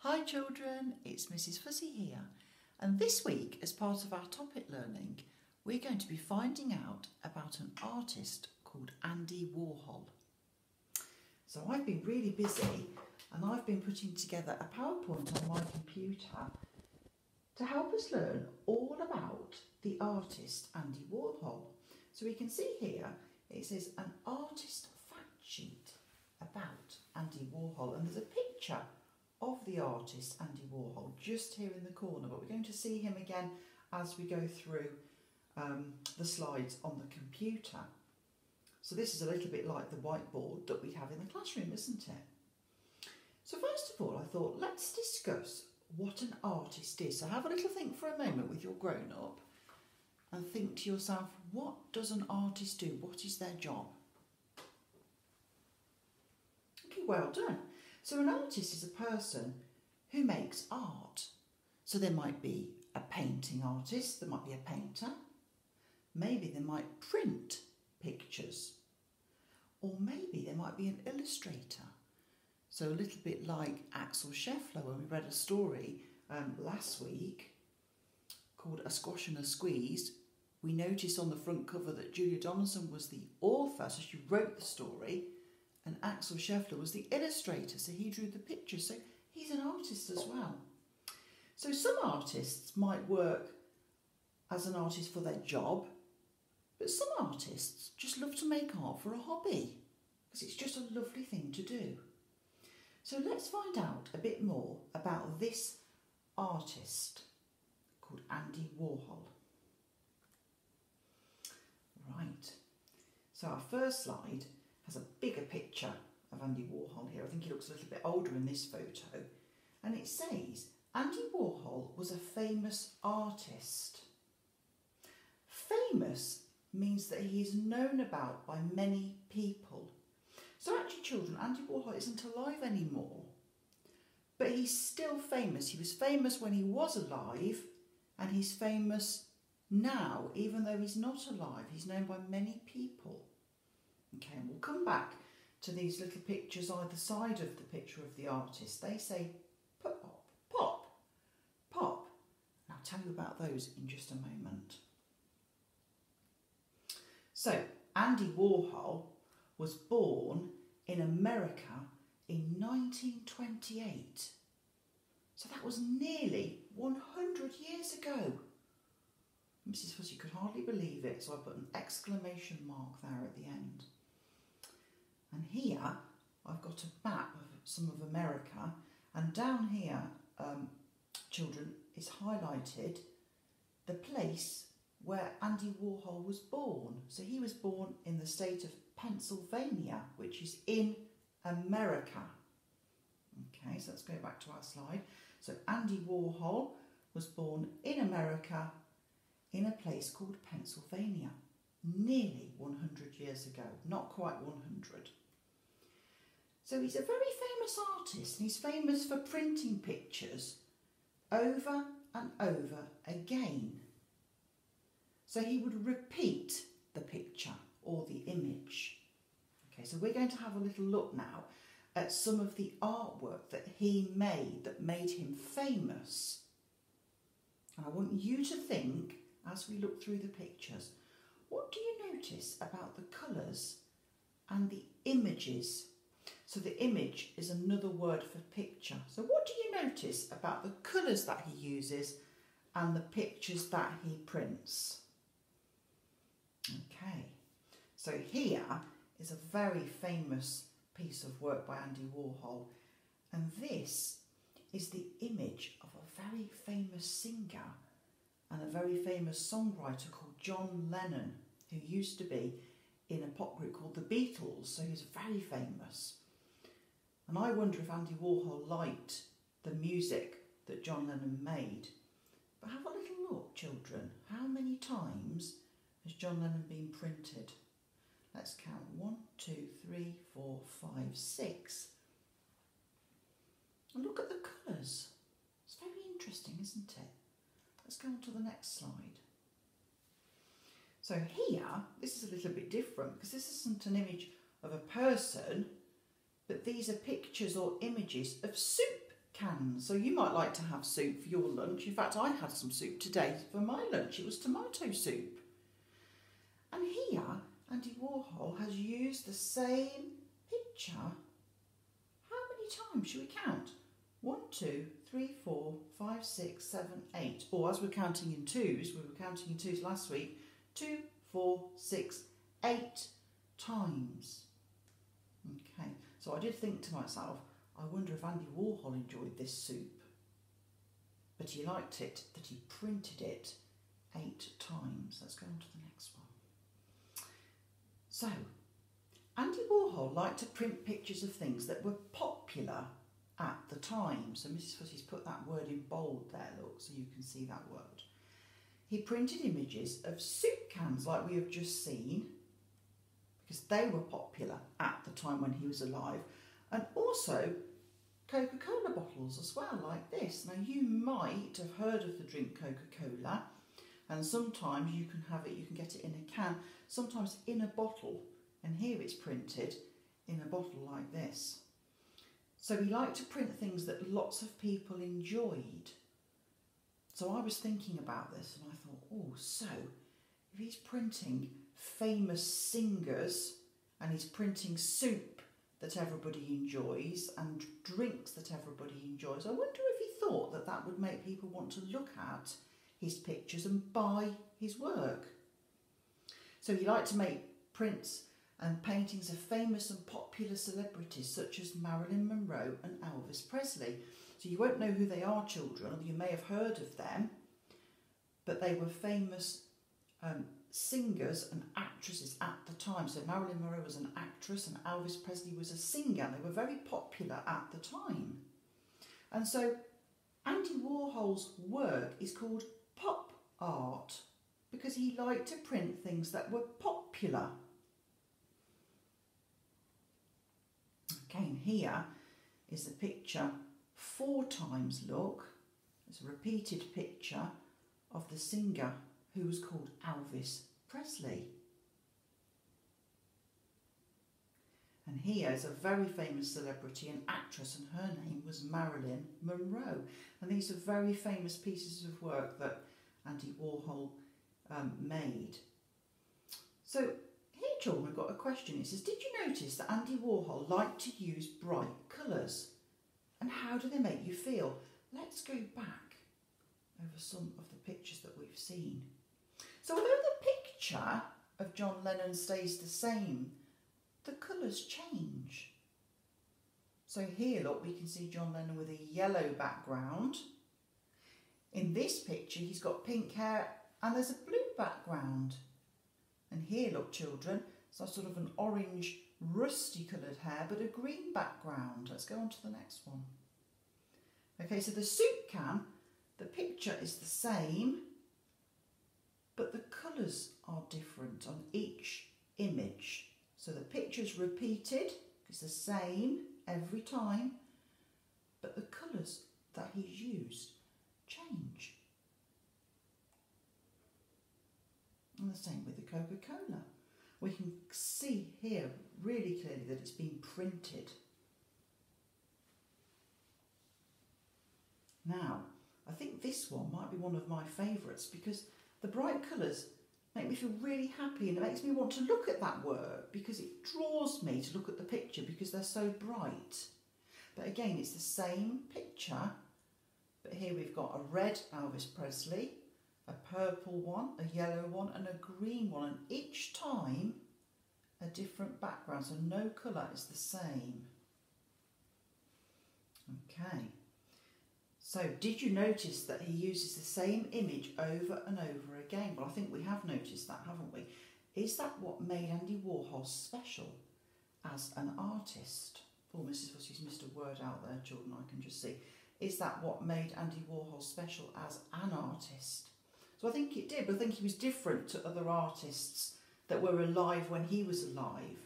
Hi children, it's Mrs. Fuzzy here, and this week as part of our topic learning we're going to be finding out about an artist called Andy Warhol. So I've been really busy and I've been putting together a PowerPoint on my computer to help us learn all about the artist Andy Warhol. So we can see here it says an artist fact sheet about Andy Warhol, and there's a picture of the artist Andy Warhol just here in the corner, but we're going to see him again as we go through the slides on the computer. So this is a little bit like the whiteboard that we have in the classroom, isn't it? So first of all I thought let's discuss what an artist is. So have a little think for a moment with your grown-up and think to yourself, what does an artist do? What is their job? Okay, well done. So an artist is a person who makes art. So there might be a painting artist, there might be a painter, maybe they might print pictures, or maybe there might be an illustrator. So a little bit like Axel Scheffler when we read a story last week called A Squash and a Squeeze. We noticed on the front cover that Julia Donaldson was the author, so she wrote the story, and Axel Scheffler was the illustrator, so he drew the picture. So he's an artist as well. So some artists might work as an artist for their job, but some artists just love to make art for a hobby because it's just a lovely thing to do. So let's find out a bit more about this artist called Andy Warhol. Right, so our first slide has a bigger picture of Andy Warhol here. I think he looks a little bit older in this photo. And it says, Andy Warhol was a famous artist. Famous means that he is known about by many people. So actually children, Andy Warhol isn't alive anymore, but he's still famous. He was famous when he was alive, and he's famous now, even though he's not alive. He's known by many people. Okay, and we'll come back to these little pictures either side of the picture of the artist. They say pop, pop, pop. And I'll tell you about those in just a moment. So, Andy Warhol was born in America in 1928. So that was nearly 100 years ago. Mrs. Fuzzy could hardly believe it, so I put an exclamation mark there at the end. And here I've got a map of some of America, and down here, children, is highlighted the place where Andy Warhol was born. So he was born in the state of Pennsylvania, which is in America. Okay, so let's go back to our slide. So Andy Warhol was born in America in a place called Pennsylvania, nearly 100 years ago, not quite 100. So he's a very famous artist, and he's famous for printing pictures over and over again. So he would repeat the picture or the image. Okay, so we're going to have a little look now at some of the artwork that he made that made him famous. And I want you to think, as we look through the pictures, what do you notice about the colours and the images? So the image is another word for picture. So what do you notice about the colours that he uses and the pictures that he prints? Okay, so here is a very famous piece of work by Andy Warhol, and this is the image of a very famous singer and a very famous songwriter called John Lennon, who used to be in a pop group called the Beatles, so he's very famous. And I wonder if Andy Warhol liked the music that John Lennon made. But have a little look, children. How many times has John Lennon been printed? Let's count. 1, 2, 3, 4, 5, 6. And look at the colours. It's very interesting, isn't it? Let's go on to the next slide. So here, this is a little bit different because this isn't an image of a person, but these are pictures or images of soup cans. So you might like to have soup for your lunch. In fact, I had some soup today for my lunch. It was tomato soup. And here, Andy Warhol has used the same picture. How many times should we count? 1, 2, 3, 4, 5, 6, 7, 8. Or as we're counting in twos, we were counting in twos last week, 2, 4, 6, 8 times. Okay, so I did think to myself, I wonder if Andy Warhol enjoyed this soup. But he liked it that he printed it 8 times. Let's go on to the next one. So, Andy Warhol liked to print pictures of things that were popular at the time. So Mrs. Fussie's put that word in bold there, look, so you can see that word. He printed images of soup cans like we have just seen, because they were popular at the time when he was alive, and also Coca-Cola bottles as well, like this. Now you might have heard of the drink Coca-Cola, and sometimes you can have it, you can get it in a can, sometimes in a bottle, and here it's printed in a bottle like this. So he liked to print things that lots of people enjoyed. So I was thinking about this and I thought, oh, so if he's printing famous singers and he's printing soup that everybody enjoys and drinks that everybody enjoys, I wonder if he thought that that would make people want to look at his pictures and buy his work. So he liked to make prints and paintings of famous and popular celebrities such as Marilyn Monroe and Elvis Presley. So you won't know who they are, children, or you may have heard of them, but they were famous singers and actresses at the time. So Marilyn Monroe was an actress and Elvis Presley was a singer. They were very popular at the time. And so Andy Warhol's work is called pop art because he liked to print things that were popular. Again, here is a picture 4 times, look. It's a repeated picture of the singer who was called Elvis Presley. And here is a very famous celebrity and actress, and her name was Marilyn Monroe. And these are very famous pieces of work that Andy Warhol made. So here, children, we've got a question. It says, did you notice that Andy Warhol liked to use bright colours? And how do they make you feel? Let's go back over some of the pictures that we've seen. So although the picture of John Lennon stays the same, the colours change. So here, look, we can see John Lennon with a yellow background. In this picture, he's got pink hair and there's a blue background. And here, look, children, so sort of an orange, rusty coloured hair, but a green background. Let's go on to the next one. Okay, so the soup can, the picture is the same, but the colours are different on each image. So the picture's repeated, it's the same every time, but the colours that he's used change. And the same with the Coca-Cola. We can see here really clearly that it's been printed. Now, I think this one might be one of my favourites because the bright colours make me feel really happy and it makes me want to look at that work because it draws me to look at the picture because they're so bright. But again, it's the same picture, but here we've got a red Elvis Presley, a purple one, a yellow one and a green one, and each time a different background, so no colour is the same. Okay, so did you notice that he uses the same image over and over again? Well, I think we have noticed that, haven't we? Is that what made Andy Warhol special as an artist? Oh, Mrs. Fussie's missed a word out there, children, I can just see. Is that what made Andy Warhol special as an artist? So I think it did. I think he was different to other artists that were alive when he was alive.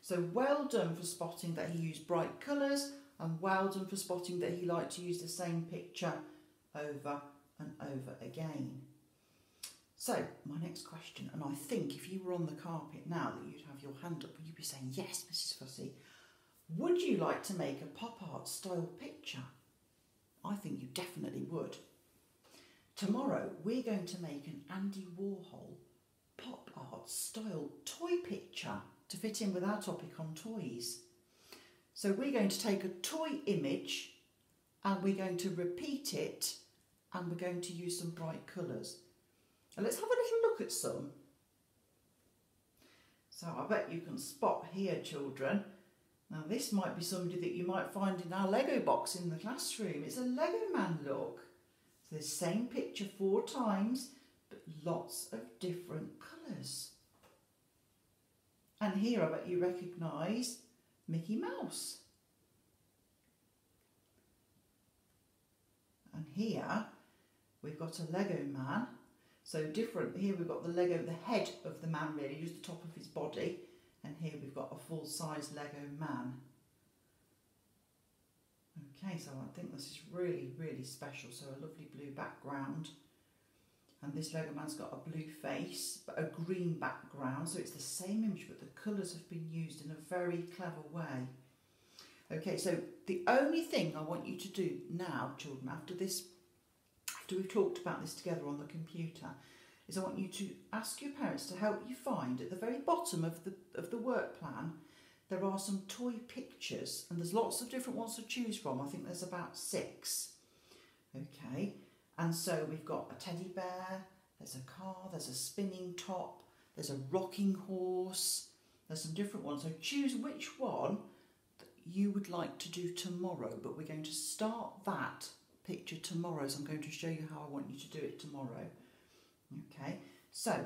So well done for spotting that he used bright colours, and well done for spotting that he liked to use the same picture over and over again. So my next question, and I think if you were on the carpet now that you'd have your hand up, you'd be saying, yes, Mrs. Fussie, would you like to make a pop art style picture I think you definitely would. Tomorrow we're going to make an Andy Warhol pop art style toy picture to fit in with our topic on toys. So we're going to take a toy image and we're going to repeat it, and we're going to use some bright colours. And let's have a little look at some. So I bet you can spot here, children. Now this might be somebody that you might find in our Lego box in the classroom. It's a Lego man look. So the same picture 4 times, but lots of different colours. And here I bet you recognise Mickey Mouse. And here we've got a Lego man. So different, here we've got the head of the man really, just the top of his body. And here we've got a full-size Lego man. Okay, so I think this is really, really special. So a lovely blue background. And this Lego man's got a blue face, but a green background. So it's the same image, but the colours have been used in a very clever way. Okay, so the only thing I want you to do now, children, after we've talked about this together on the computer, is I want you to ask your parents to help you find at the very bottom of the work plan, there are some toy pictures, and there's lots of different ones to choose from. I think there's about 6. Okay, and so we've got a teddy bear, there's a car, there's a spinning top, there's a rocking horse, there's some different ones. So choose which one that you would like to do tomorrow, but we're going to start that picture tomorrow, so I'm going to show you how I want you to do it tomorrow. Okay, so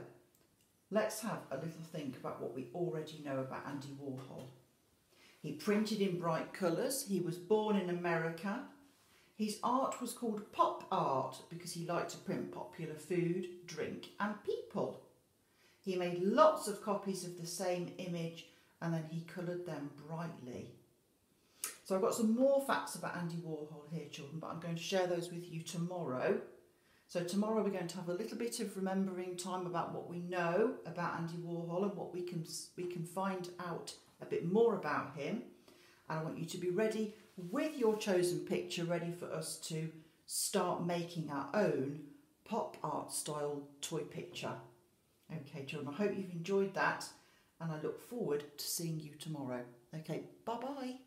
let's have a little think about what we already know about Andy Warhol. He printed in bright colours, he was born in America, his art was called pop art because he liked to print popular food, drink and people. He made lots of copies of the same image and then he coloured them brightly. So I've got some more facts about Andy Warhol here, children, but I'm going to share those with you tomorrow. So tomorrow we're going to have a little bit of remembering time about what we know about Andy Warhol and what we can find out a bit more about him. And I want you to be ready with your chosen picture, ready for us to start making our own pop art style toy picture. Okay, children, I hope you've enjoyed that and I look forward to seeing you tomorrow. Okay, bye-bye.